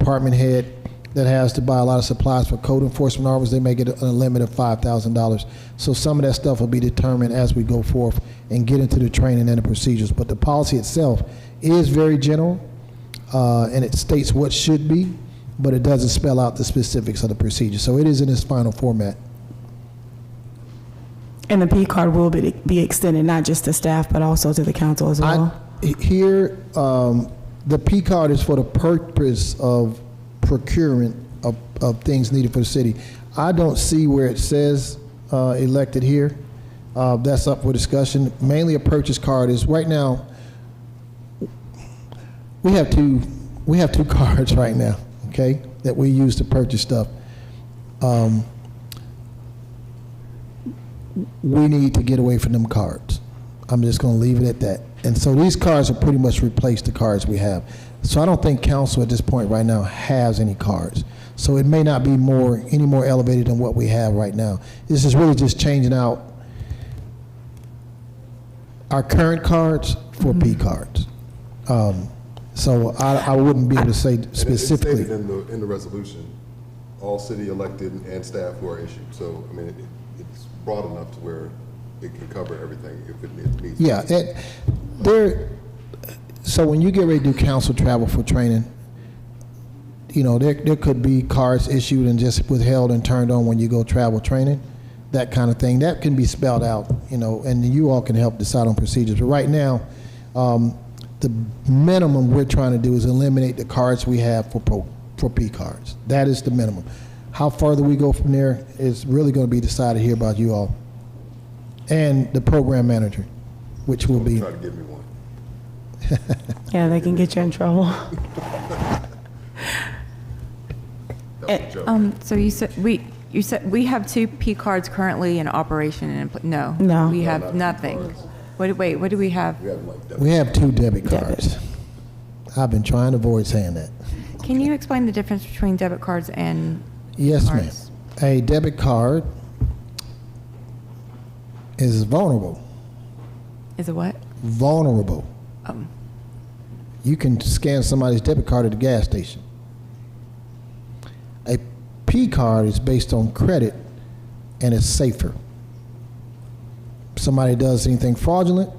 department head that has to buy a lot of supplies for code enforcement officers, they may get a limit of $5,000. So some of that stuff will be determined as we go forth and get into the training and the procedures. But the policy itself is very general, and it states what should be, but it doesn't spell out the specifics of the procedure. So it is in its final format. And the P card will be extended not just to staff, but also to the council as well? Here, the P card is for the purpose of procurement of things needed for the city. I don't see where it says elected here. That's up for discussion. Mainly a purchase card is, right now, we have two cards right now, okay, that we use to purchase stuff. We need to get away from them cards. I'm just going to leave it at that. And so these cards have pretty much replaced the cards we have. So I don't think council at this point right now has any cards. So it may not be any more elevated than what we have right now. This is really just changing out our current cards for P cards. So I wouldn't be able to say specifically. It's stated in the resolution, all city elected and staff who are issued. So, I mean, it's broad enough to where it can cover everything if it needs. Yeah, so when you get ready to do council travel for training, you know, there could be cards issued and just withheld and turned on when you go travel training, that kind of thing. That can be spelled out, you know, and you all can help decide on procedures. But right now, the minimum we're trying to do is eliminate the cards we have for P cards. That is the minimum. How farther we go from there is really going to be decided here by you all and the program manager, which will be. Try to give me one. Yeah, they can get you in trouble. So you said we have 2 P cards currently in operation and No. We have nothing. What do we have? We have 2 debit cards. I've been trying to avoid saying that. Can you explain the difference between debit cards and Yes, ma'am. cards? A debit card is vulnerable. Is it what? Vulnerable. You can scan somebody's debit card at the gas station. A P card is based on credit and it's safer. If somebody does anything fraudulent,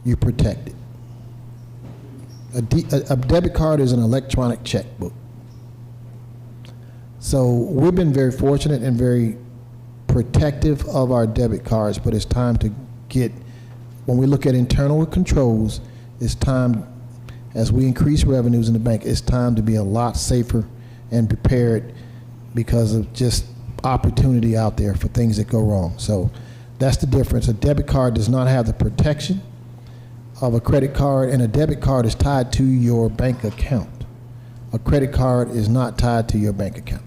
you protect it. A debit card is an electronic checkbook. So we've been very fortunate and very protective of our debit cards, but it's time to when we look at internal controls, it's time, as we increase revenues in the bank, it's time to be a lot safer and prepared because of just opportunity out there for things that go wrong. So that's the difference. A debit card does not have the protection of a credit card, and a debit card is tied to your bank account. A credit card is not tied to your bank account.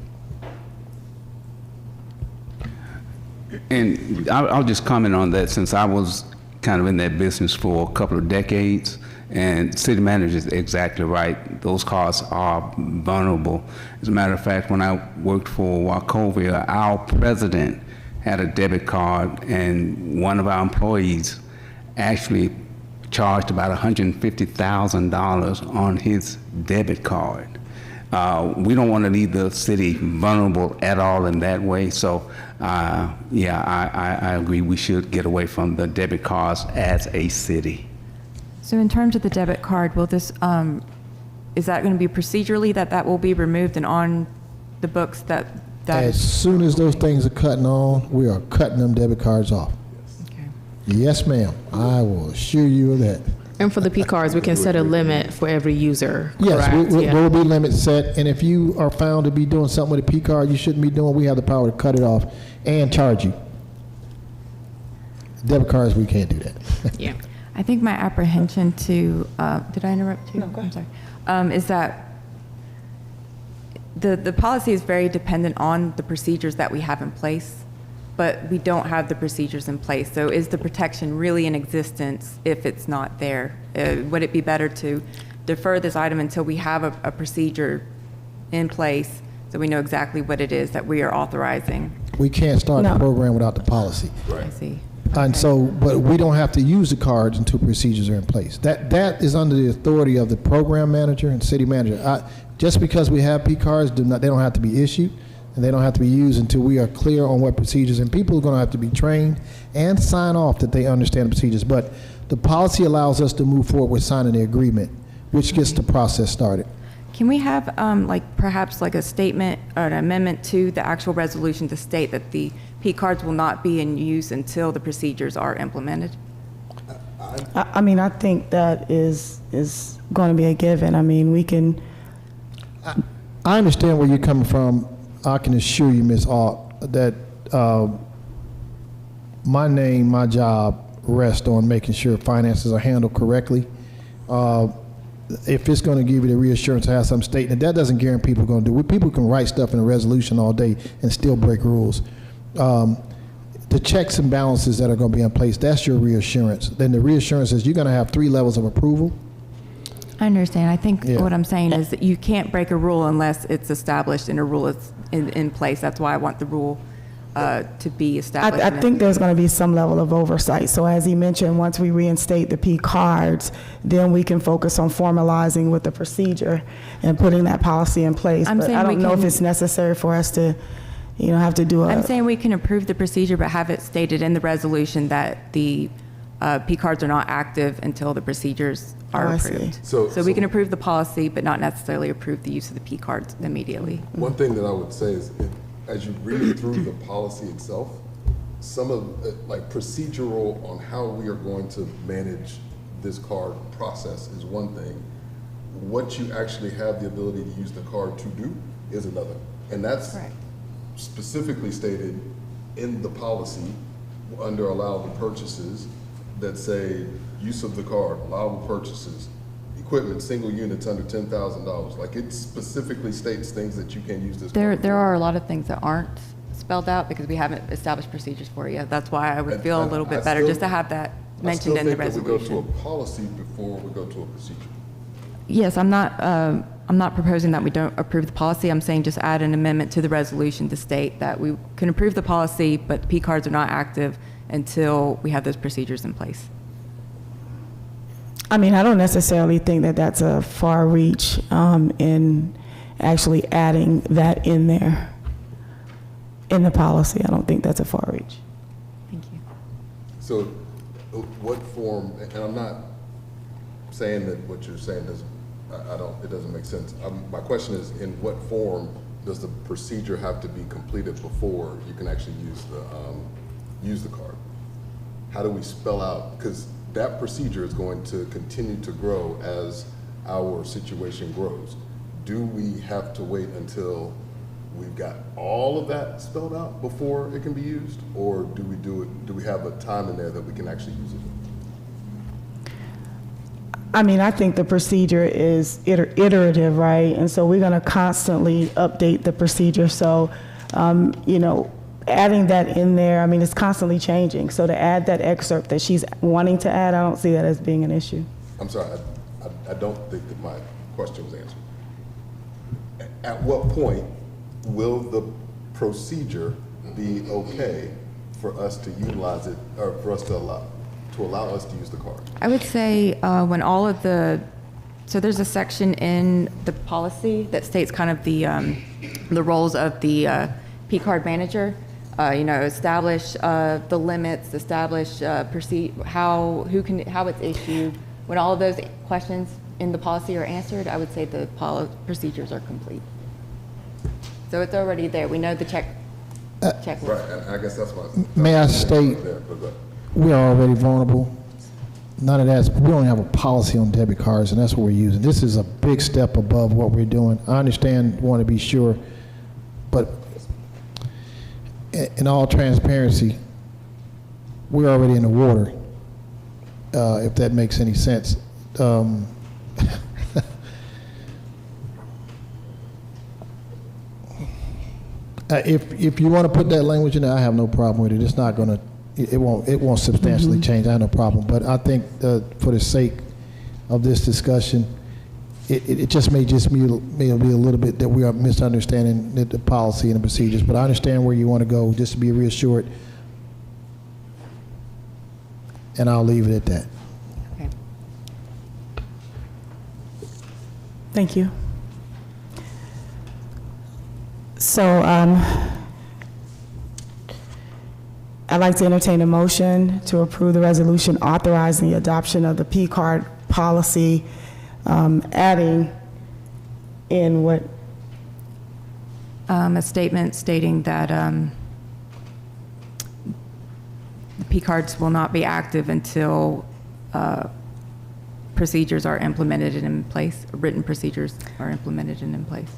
And I'll just comment on that, since I was kind of in that business for a couple of decades, and city manager is exactly right. Those cards are vulnerable. As a matter of fact, when I worked for Wachovia, our president had a debit card, and one of our employees actually charged about $150,000 on his debit card. We don't want to leave the city vulnerable at all in that way. So, yeah, I agree. We should get away from the debit cards as a city. So in terms of the debit card, will this, is that going to be procedurally that will be removed and on the books that As soon as those things are cutting on, we are cutting them debit cards off. Okay. Yes, ma'am. I will assure you of that. And for the P cards, we can set a limit for every user. Yes, correct? there will be limits set, and if you are found to be doing something with a P card you shouldn't be doing, we have the power to cut it off and charge you. Debit cards, we can't do that. Yeah. I think my apprehension to, did I interrupt you? No, go ahead. I'm sorry. Is that the policy is very dependent on the procedures that we have in place, but we don't have the procedures in place. So is the protection really in existence if it's not there? Would it be better to defer this item until we have a procedure in place so we know exactly what it is that we are authorizing? We can't start the program without the policy. Right. I see. And so, but we don't have to use the cards until procedures are in place. That is under the authority of the program manager and city manager. just because we have P cards, they don't have to be issued, and they don't have to be used until we are clear on what procedures, and people are going to have to be trained and sign off that they understand the procedures. But the policy allows us to move forward with signing the agreement, which gets the process started. Can we have, perhaps a statement or an amendment to the actual resolution to state that the P cards will not be in use until the procedures are implemented? I mean, I think that is going to be a given. I mean, we can, I understand where you're coming from. I can assure you, Ms. Auk, that my job rests on making sure finances are handled correctly. If it's going to give you the reassurance to have some statement, that doesn't guarantee people are going to do it. People can write stuff in a resolution all day and still break rules. The checks and balances that are going to be in place, that's your reassurance. Then the reassurance is you're going to have 3 levels of approval. I understand. I think Yeah. what I'm saying is that you can't break a rule unless it's established and a rule is in place. That's why I want the rule to be established. I think there's going to be some level of oversight. So as he mentioned, once we reinstate the P cards, then we can focus on formalizing with the procedure and putting that policy in place. I'm But saying I we don't know if can- it's necessary for us to, have to do I'm a, saying we can approve the procedure, but have it stated in the resolution that the P cards are not active until the procedures are Oh, I see. approved. So- we can approve the policy, but not necessarily approve the use of the P cards immediately. One thing that I would say is, as you read through the policy itself, some of, procedural on how we are going to manage this card process is one thing. What you actually have the ability to use the card to do is another. And that's Correct. specifically stated in the policy under allowable purchases that say use of the card, allowable purchases, equipment, single units under $10,000. Like, it specifically states things that you can use this card There for. are a lot of things that aren't spelled out because we haven't established procedures for it yet. That's why I would feel a little bit better just to have that mentioned in the I still think that we go resolution. to a policy before we go to a procedure. Yes, I'm not proposing that we don't approve the policy. I'm saying just add an amendment to the resolution to state that we can approve the policy, but P cards are not active until we have those procedures in place. I mean, I don't necessarily think that that's a far reach in actually adding that in there, in the policy. I don't think that's a far reach. Thank you. So what form, and I'm not saying that what you're saying doesn't, it doesn't make sense. My question is, in what form does the procedure have to be completed before you can actually use the card? How do we spell out, because that procedure is going to continue to grow as our situation grows. Do we have to wait until we've got all of that spelled out before it can be used? Or do we have a time in there that we can actually use it? I mean, I think the procedure is iterative, right? And so we're going to constantly update the procedure. So, adding that in there, I mean, it's constantly changing. So to add that excerpt that she's wanting to add, I don't see that as being an issue. I'm sorry, I don't think that my question was answered. At what point will the procedure be okay for us to utilize it, or for us to allow us to use the card? I would say when all of so there's a section in the policy that states kind of the roles of the P card manager. Establish the limits, establish how it's issued. When all of those questions in the policy are answered, I would say the procedures are complete. So it's already there. We know the checklist. Right, and I guess that's why. May I state, There, but we are already vulnerable. None of that, we don't have a policy on debit cards, and that's what we're using. This is a big step above what we're doing. I understand, want to be sure, but in all transparency, we're already in the water, if that makes any sense. If you want to put that language in there, I have no problem with it. It's not going to, it won't substantially change. I have no problem. But I think for the sake of this discussion, it just may be a little bit that we are misunderstanding the policy and the procedures. But I understand where you want to go, just to be reassured. And I'll leave it at that. Okay. Thank you. So I'd like to entertain a motion to approve the resolution authorizing the adoption of the P-card policy, adding in what, A statement stating that the P cards will not be active until procedures are implemented and in place, written procedures are implemented and in place.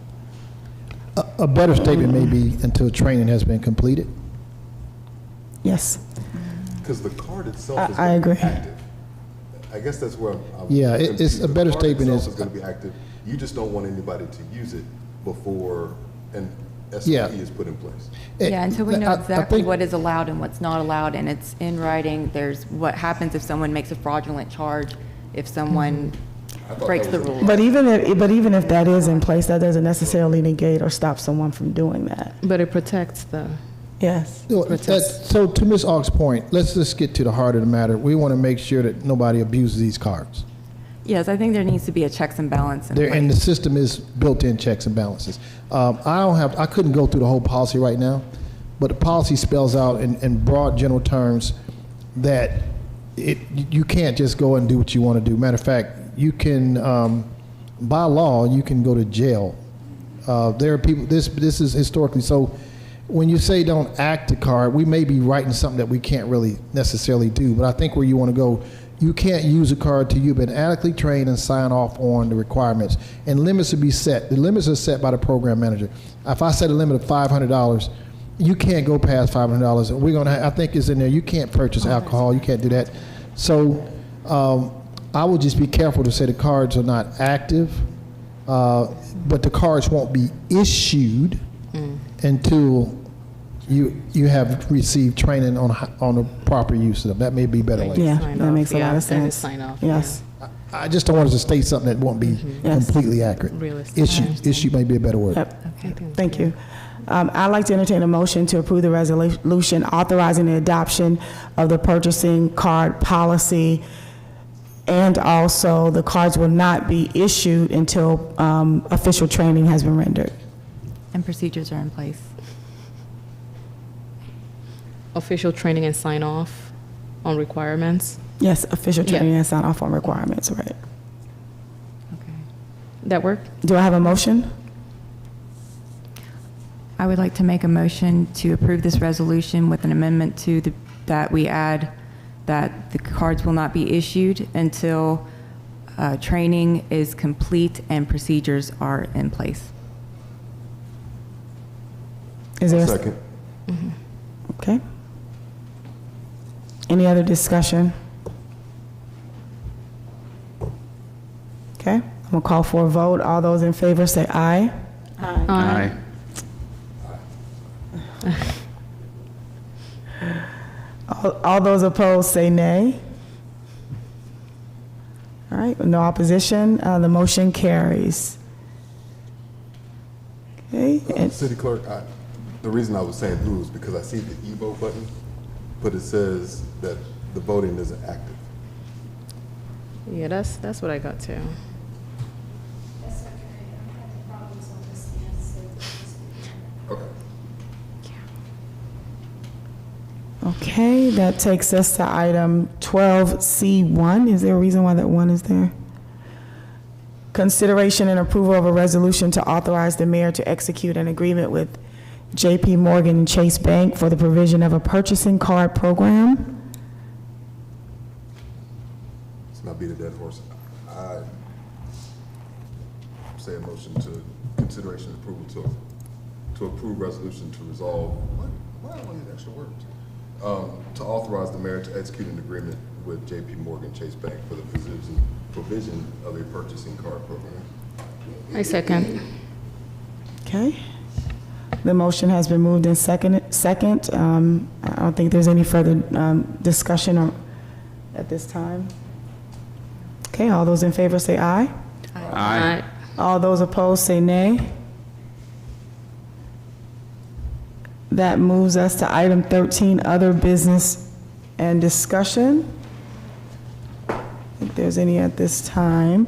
A better statement may be until training has been completed. yes. Because the card itself is I going to be agree. active. I guess that's where I'm Yeah, it's confused. a better The card statement itself is- going to be active. You just don't want anybody to use it before an Yeah. SOP is put in place. Yeah, until we know I exactly think- what is allowed and what's not allowed, and it's in writing, there's what happens if someone makes a fraudulent charge, if someone thought breaks that the was a- rules. But even if that is in place, that doesn't necessarily negate or stop someone from doing that. But it protects the, Yes. So to Ms. Aug's point, let's just get to the heart of the matter. We want to make sure that nobody abuses these cards. Yes, I think there needs to be a checks and balance in There, and the place. system is built-in checks and balances. I couldn't go through the whole policy right now, but the policy spells out in broad general terms that you can't just go and do what you want to do. Matter of fact, you can, by law, you can go to jail. There are people, this is historically, so when you say don't act a card, we may be writing something that we can't really necessarily do, but I think where you want to go, you can't use a card till you've been adequately trained and sign off on the requirements. And limits will be set. The limits are set by the program manager. If I set a limit of $500, you can't go past $500. And we're going to, I think it's in there, you can't purchase alcohol, you can't do that. So I would just be careful to say the cards are not active, but the cards won't be issued until you have received training on the proper use of them. That may be better later. Yeah, sign that off, makes a yeah, lot of and sense. sign off, Yes. I just don't want us to state something that won't be Yes. completely accurate. Realistic. Issue may be a better word. Yep. Thank you. I'd like to entertain a motion to approve the resolution authorizing the adoption of the purchasing card policy, and also the cards will not be issued until official training has been rendered. And procedures are in place. Official training and sign off on requirements. Yes, official Yeah. training and sign off on requirements, right. Okay. That work? Do I have a motion? I would like to make a motion to approve this resolution with an amendment to that we add that the cards will not be issued until training is complete and procedures are in place. Is there? Second. Okay. Any other discussion? Okay, I'm gonna call for a vote. All those in favor say aye. Aye. All those opposed say nay. All right, no opposition, the motion carries. Okay, and- City Clerk, the reason I was saying who is because I see the e-vote button, but it says that the voting isn't active. Yeah, that's what I got too. That's okay. I'm having problems on this end, so. Okay. okay, that takes us to item 12C1. Is there a reason why that one is there? Consideration and approval of a resolution to authorize the mayor to execute an agreement with JP Morgan and Chase Bank for the provision of a purchasing card program. Let's not beat a dead horse. I say a motion to consideration and approval to approve resolution to resolve, why do I need extra words? To authorize the mayor to execute an agreement with JP Morgan Chase Bank for the provision of a purchasing card program. I second. Okay. The motion has been moved and second. I don't think there's any further discussion at this time. Okay, all those in favor say aye. Aye. All those opposed say nay. That moves us to item 13, other business and discussion. If there's any at this time.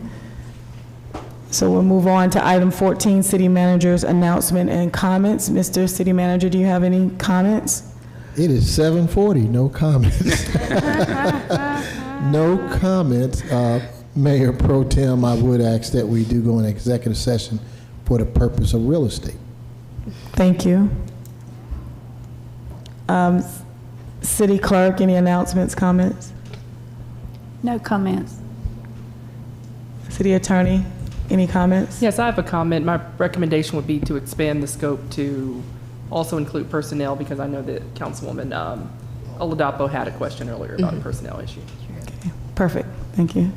So we'll move on to item 14, City Manager's announcement and comments. Mr. City Manager, do you have any comments? It is 7:40, no comments. No comments. Mayor Pro Tem, I would ask that we do go in executive session for the purpose of real estate. Thank you. City Clerk, any announcements, comments? No comments. City Attorney, any comments? Yes, I have a comment. My recommendation would be to expand the scope to also include personnel, because I know that Councilwoman Oladapo had a question earlier about a personnel issue. Okay, perfect, thank you.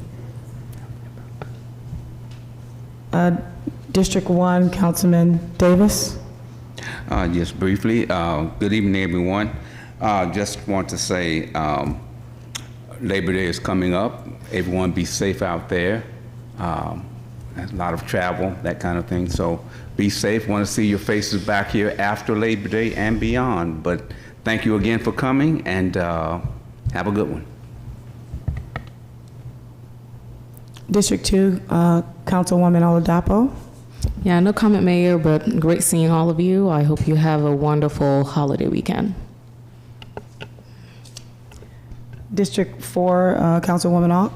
District 1, Councilman Davis. Just briefly, good evening, everyone. Just want to say Labor Day is coming up. Everyone be safe out there. There's a lot of travel, that kind of thing. So be safe. Want to see your faces back here after Labor Day and beyond. But thank you again for coming, and have a good one. District 2, Councilwoman Oladapo. Yeah, no comment, Mayor, but great seeing all of you. I hope you have a wonderful holiday weekend. District 4, Councilwoman Alt.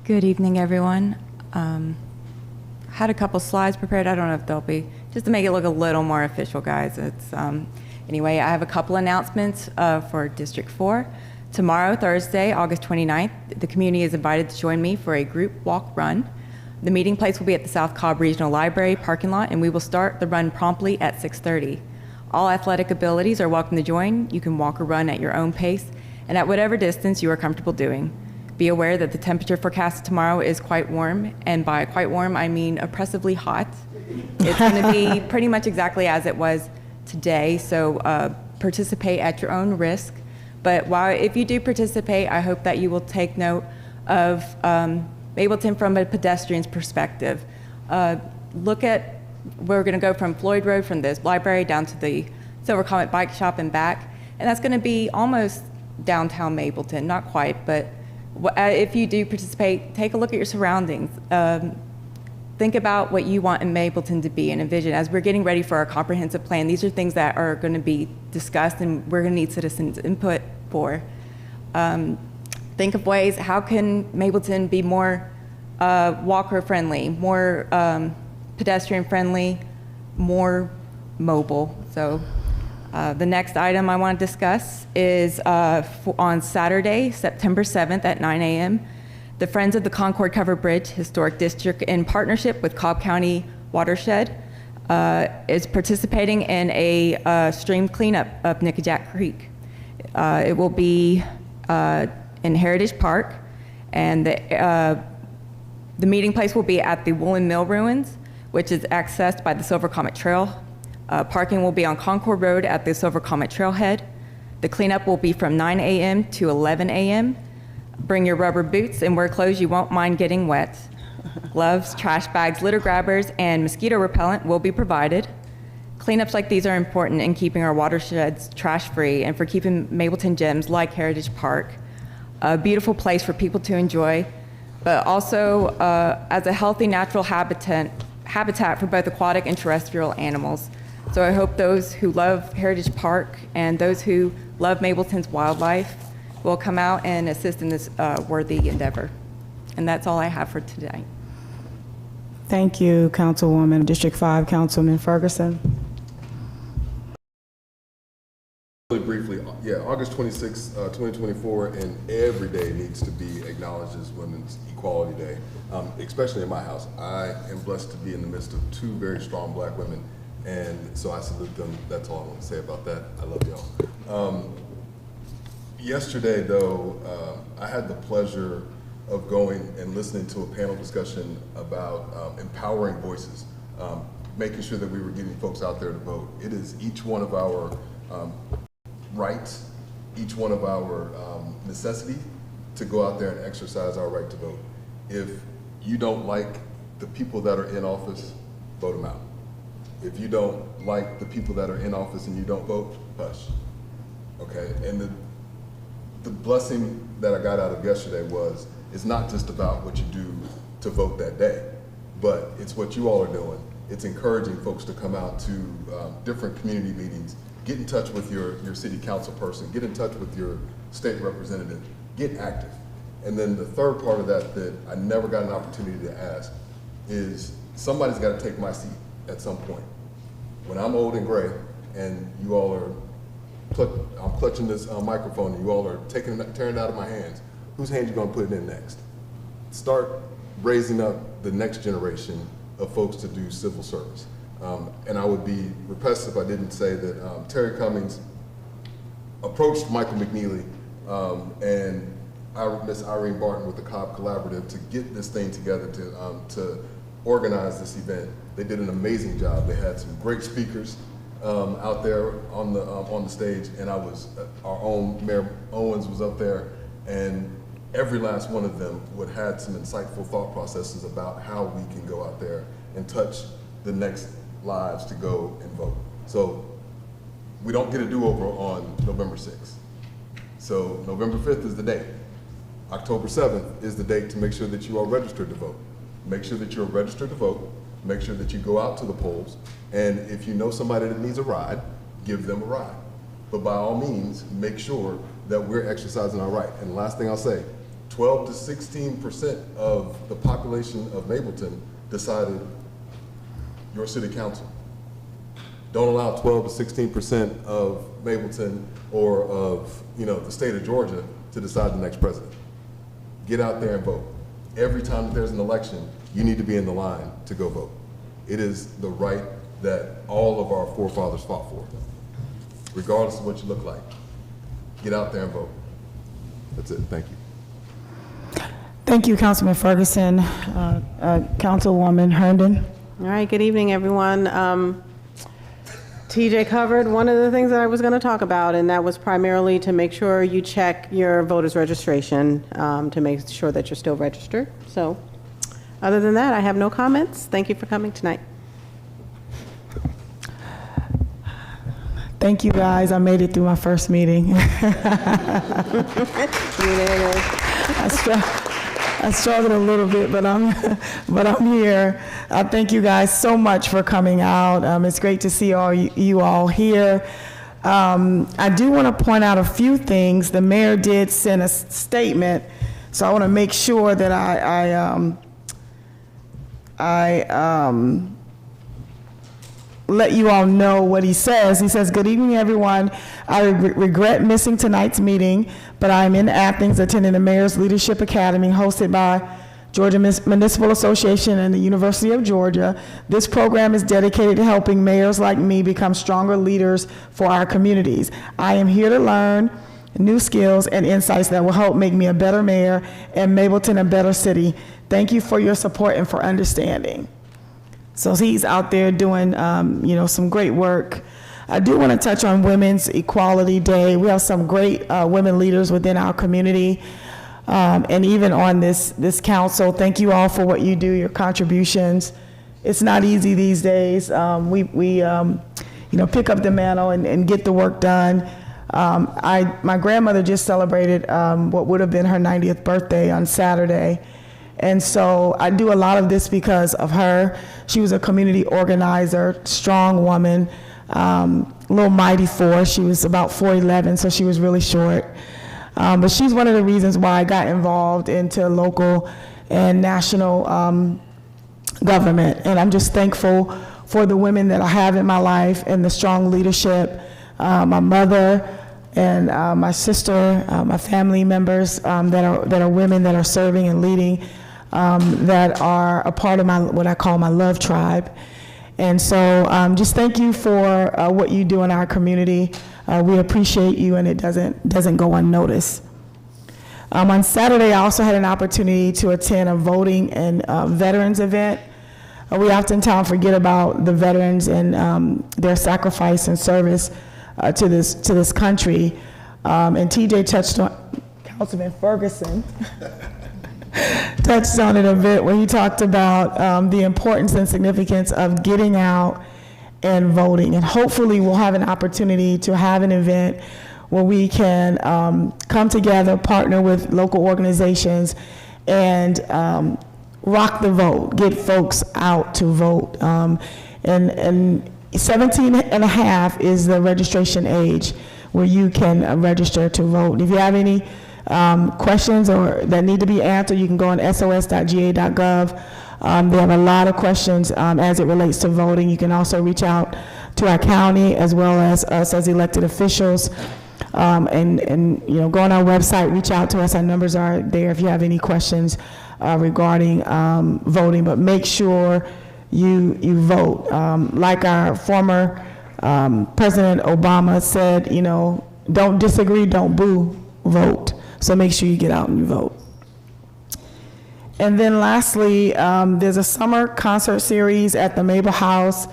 Good evening, everyone. Had a couple slides prepared. I don't know if they'll be, just to make it look a little more official, guys. It's anyway, I have a couple announcements for District 4. Tomorrow, Thursday, August 29th, the community is invited to join me for a group walk run. The meeting place will be at the South Cobb Regional Library parking lot, and we will start the run promptly at 6:30. All athletic abilities are welcome to join. You can walk or run at your own pace and at whatever distance you are comfortable doing. Be aware that the temperature forecast tomorrow is quite warm, and by quite warm, I mean oppressively hot. It's going to be pretty much exactly as it was today, so participate at your own risk. But if you do participate, I hope that you will take note of Mableton from a pedestrian's perspective. Look at, we're going to go from Floyd Road, from this library, down to the Silver Comet Bike Shop and back, and that's going to be almost downtown Mableton, not quite, but if you do participate, take a look at your surroundings. Think about what you want in Mableton to be and envision. As we're getting ready for our comprehensive plan, these are things that are going to be discussed and we're going to need citizens' input for. Think of ways, how can Mableton be more walker-friendly, more pedestrian-friendly, more mobile? So the next item I want to discuss is on Saturday, September 7th at 9 a.m., the Friends of the Concord Covered Bridge Historic District, in partnership with Cobb County Watershed, is participating in a stream cleanup of Nickajack Creek. It will be in Heritage Park, and the meeting place will be at the Woolen Mill Ruins, which is accessed by the Silver Comet Trail. Parking will be on Concord Road at the Silver Comet Trailhead. The cleanup will be from 9 a.m. to 11 a.m. Bring your rubber boots and wear clothes you won't mind getting wet. Gloves, trash bags, litter grabbers, and mosquito repellent will be provided. Cleanups like these are important in keeping our watersheds trash-free and for keeping Mableton gems like Heritage Park a beautiful place for people to enjoy, but also as a healthy natural habitat for both aquatic and terrestrial animals. So I hope those who love Heritage Park and those who love Mableton's wildlife will come out and assist in this worthy endeavor. And that's all I have for today. Thank you, Councilwoman. District 5, Councilman Ferguson. Really briefly, yeah, August 26, 2024, and every day needs to be acknowledged as Women's Equality Day, especially in my house. I am blessed to be in the midst of two very strong black women, and so I salute them. That's all I want to say about that. I love y'all. Yesterday, though, I had the pleasure of going and listening to a panel discussion about empowering voices, making sure that we were getting folks out there to vote. It is each one of our rights, each one of our necessity to go out there and exercise our right to vote. If you don't like the people that are in office, vote them out. If you don't like the people that are in office and you don't vote, hush. Okay, and the blessing that I got out of yesterday was, it's not just about what you do to vote that day, but it's what you all are doing. It's encouraging folks to come out to different community meetings, get in touch with your city council person, get in touch with your state representative, get active. And then the third part of that I never got an opportunity to ask is somebody's got to take my seat at some point. When I'm old and gray and you all are, I'm clutching this microphone and you all are tearing it out of my hands, whose hand you gonna put it in next? Start raising up the next generation of folks to do civil service. And I would be remiss if I didn't say that Terry Cummings approached Michael McNeely and Miss Irene Barton with the Cobb Collaborative to get this thing together to organize this event. They did an amazing job. They had some great speakers out there on the stage, and our own Mayor Owens was up there, and every last one of them had some insightful thought processes about how we can go out there and touch the next lives to go and vote. So we don't get a do-over on November 6th. So November 5th is the date. October 7th is the date to make sure that you are registered to vote. Make sure that you're registered to vote. Make sure that you go out to the polls. And if you know somebody that needs a ride, give them a ride. But by all means, make sure that we're exercising our right. And the last thing I'll say, 12 to 16% of the population of Mableton decided your city council. Don't allow 12 to 16% of Mableton or of the state of Georgia to decide the next president. Get out there and vote. Every time that there's an election, you need to be in the line to go vote. It is the right that all of our forefathers fought for, regardless of what you look like. Get out there and vote. That's it. Thank you. Thank you, Councilman Ferguson. Councilwoman Herndon. All right, good evening, everyone. TJ covered one of the things that I was going to talk about, and that was primarily to make sure you check your voter's registration to make sure that you're still registered. So other than that, I have no comments. Thank you for coming tonight. Thank you, guys. I made it through my first meeting. I struggled a little bit, but I'm here. Thank you guys so much for coming out. It's great to see you all here. I do want to point out a few things. The mayor did send a statement, so I want to make sure that I let you all know what he says. He says, "Good evening, everyone. I regret missing tonight's meeting, but I'm in Athens attending the Mayor's Leadership Academy hosted by Georgia Municipal Association and the University of Georgia. This program is dedicated to helping mayors like me become stronger leaders for our communities. I am here to learn new skills and insights that will help make me a better mayor and Mableton a better city. Thank you for your support and for understanding." So he's out there doing, some great work. I do want to touch on Women's Equality Day. We have some great women leaders within our community, and even on this council. Thank you all for what you do, your contributions. It's not easy these days. We pick up the mantle and get the work done. My grandmother just celebrated what would have been her 90th birthday on Saturday. And so I do a lot of this because of her. She was a community organizer, strong woman, little mighty force. She was about 4'11", so she was really short. But she's one of the reasons why I got involved into local and national government. And I'm just thankful for the women that I have in my life and the strong leadership. My mother and my sister, my family members that are women that are serving and leading, that are a part of what I call my love tribe. And so just thank you for what you do in our community. We appreciate you, and it doesn't go unnoticed. On Saturday, I also had an opportunity to attend a voting and veterans event. We oftentimes forget about the veterans and their sacrifice and service to this country. And TJ touched on, Councilman Ferguson, touched on it a bit when he talked about the importance and significance of getting out and voting. And hopefully we'll have an opportunity to have an event where we can come together, partner with local organizations, and rock the vote, get folks out to vote. And 17 and a half is the registration age where you can register to vote. If you have any questions or that need to be answered, you can go on sos.ga.gov. They have a lot of questions as it relates to voting. You can also reach out to our county as well as us as elected officials. And you know, go on our website, reach out to us. Our numbers are there if you have any questions regarding voting. But make sure you vote. Like our former President Obama said, you know, don't disagree, don't boo, vote. So make sure you get out and you vote. And then lastly, there's a summer concert series at the Mabel House.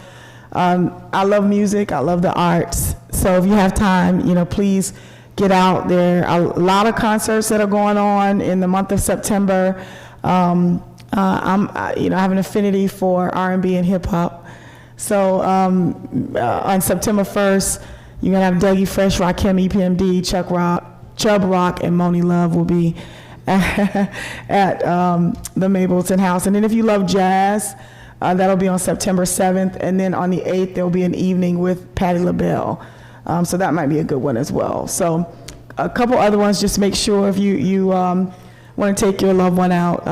I love music, I love the arts. So if you have time, you know, please get out there. A lot of concerts that are going on in the month of September. I have an affinity for R&B and hip hop. So on September 1st, you're gonna have Dougie Fresh, Rakim, EPMD, Chubb Rock, and Moni Love will be at the Mableton House. And then if you love jazz, that'll be on September 7th. And then on the 8th, there'll be an evening with Patti LaBelle. So that might be a good one as well. So a couple other ones, just make sure if you want to take your loved one out,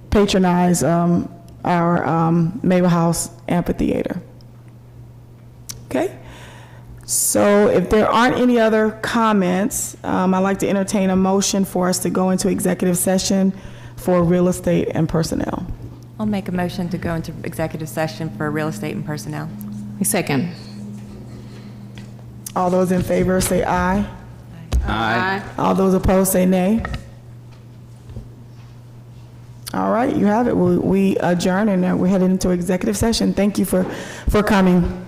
patronize our Mabel House Amphitheater. Okay? So if there aren't any other comments, I'd like to entertain a motion for us to go into executive session for real estate and personnel. I'll make a motion to go into executive session for real estate and personnel. A second. All those in favor say aye. Aye. All those opposed say nay. All right, you have it. We adjourn and we're headed into executive session. Thank you for coming.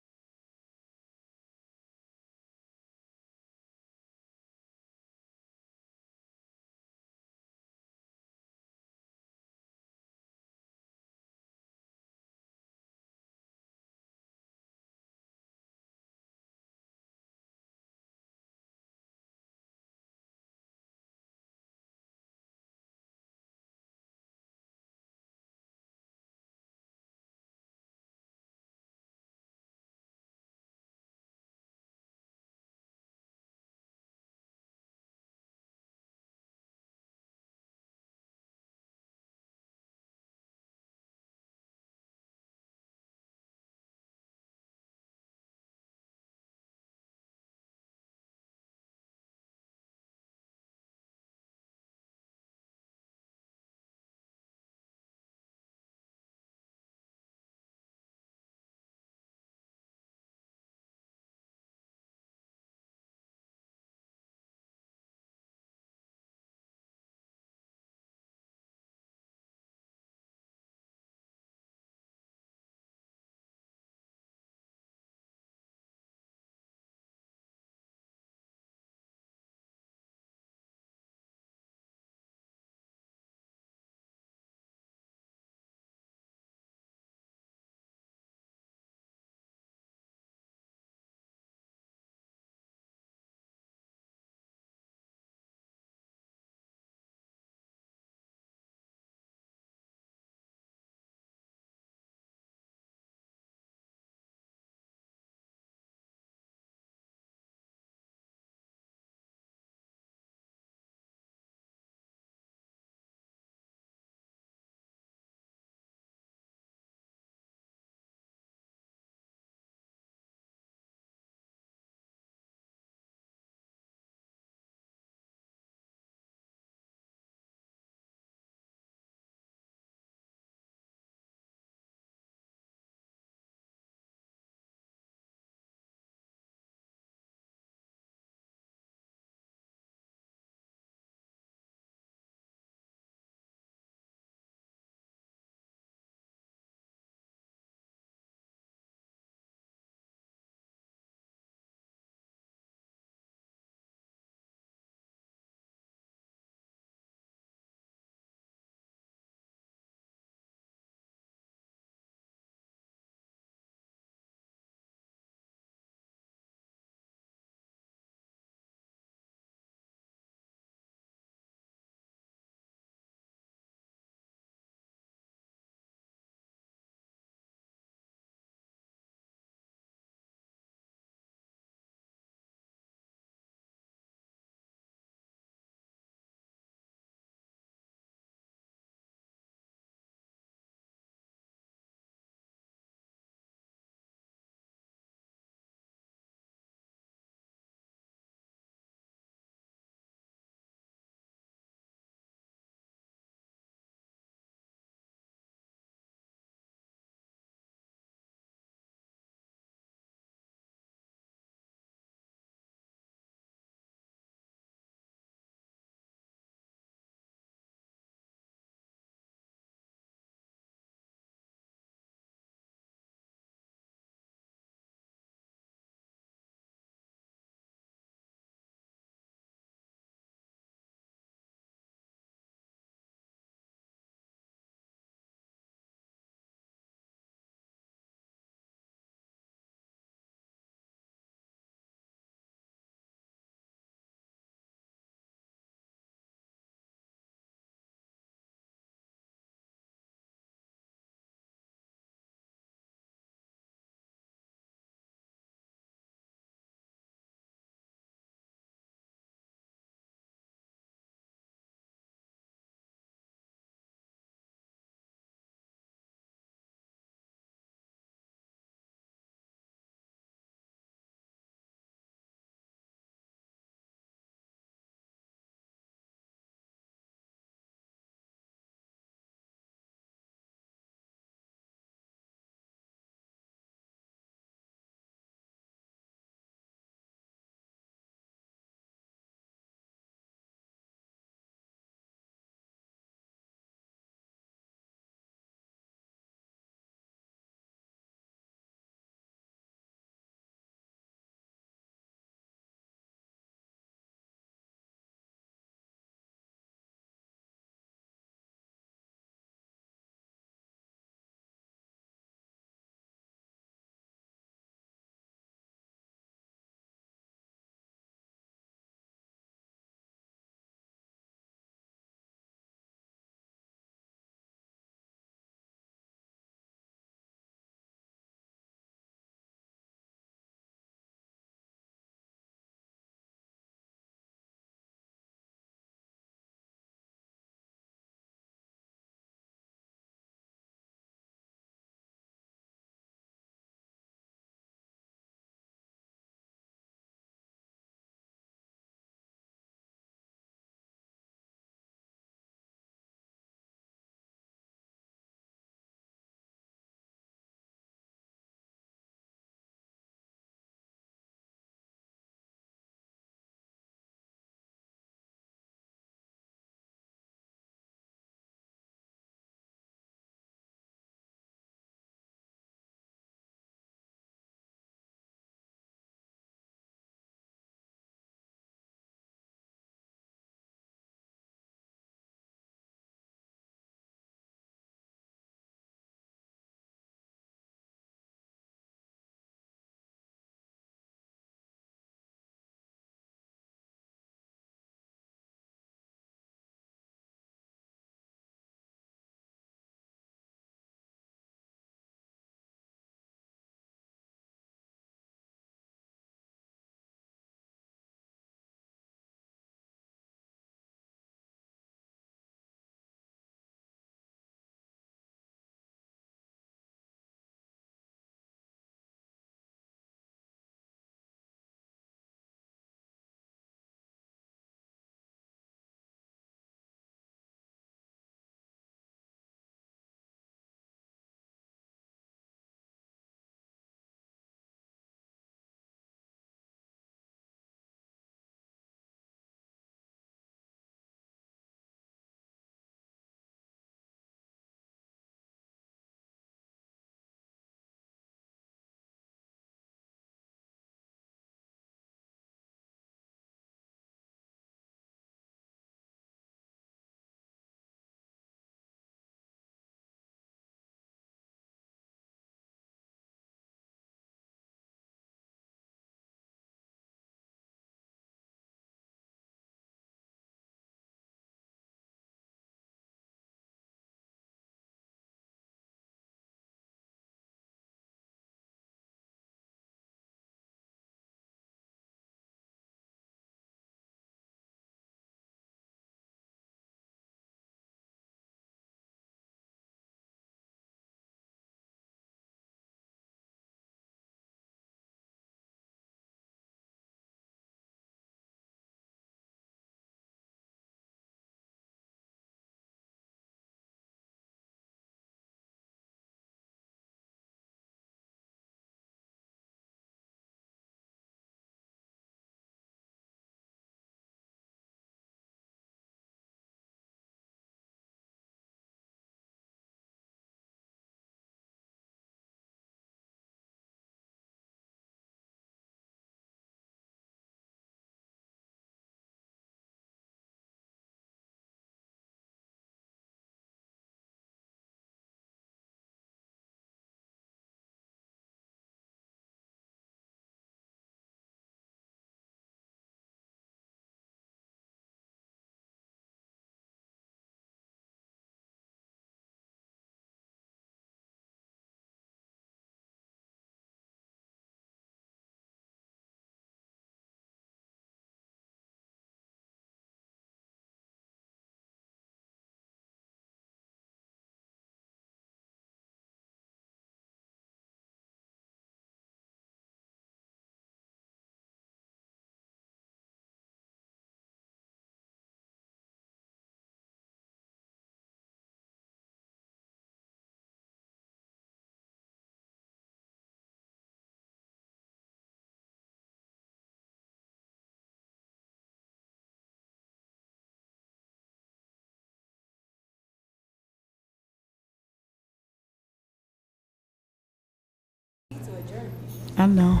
I know.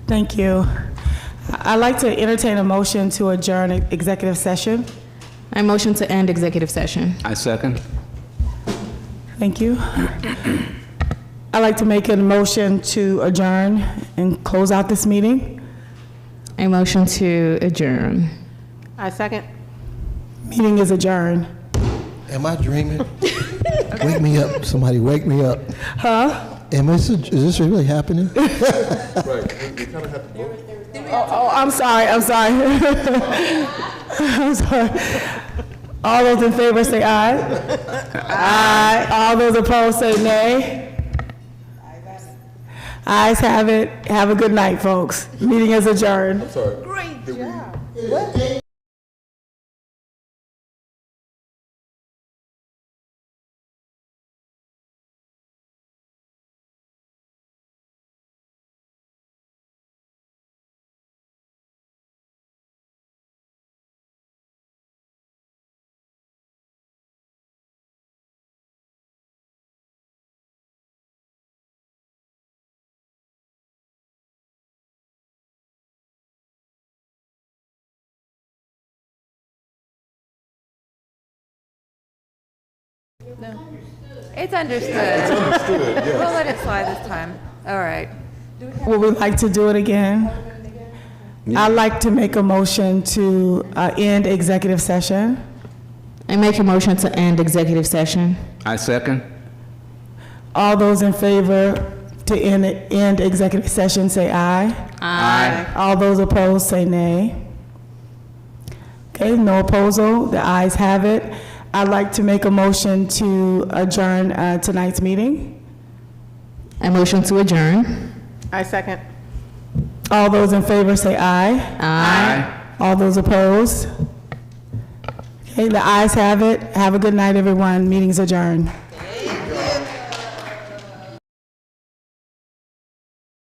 Thank you. I'd like to entertain a motion to adjourn executive session. I motion to end executive session. I second. Thank you. I'd like to make a motion to adjourn and close out this meeting. I motion to adjourn. I second. Meeting is adjourned. Am I dreaming? Wake me up, somebody wake me up. Huh? Is this really happening? Right, we kind of have to vote. Oh, I'm sorry. I'm sorry. All those in favor say aye. Aye. All those opposed say nay. Ayes have it. Have a good night, folks. Meeting is adjourned. I'm sorry. Great job. It's understood. We'll let it slide this time. All right. Would we like to do it again? I'd like to make a motion to end executive session. I make a motion to end executive session. I second. All those in favor to end executive session say aye. Aye. All those opposed say nay. Okay, no opposal. The ayes have it. I'd like to make a motion to adjourn tonight's meeting. I motion to adjourn. I second. All those in favor say aye. Aye. All those opposed? Okay, the ayes have it. Have a good night, everyone. Meeting's adjourned.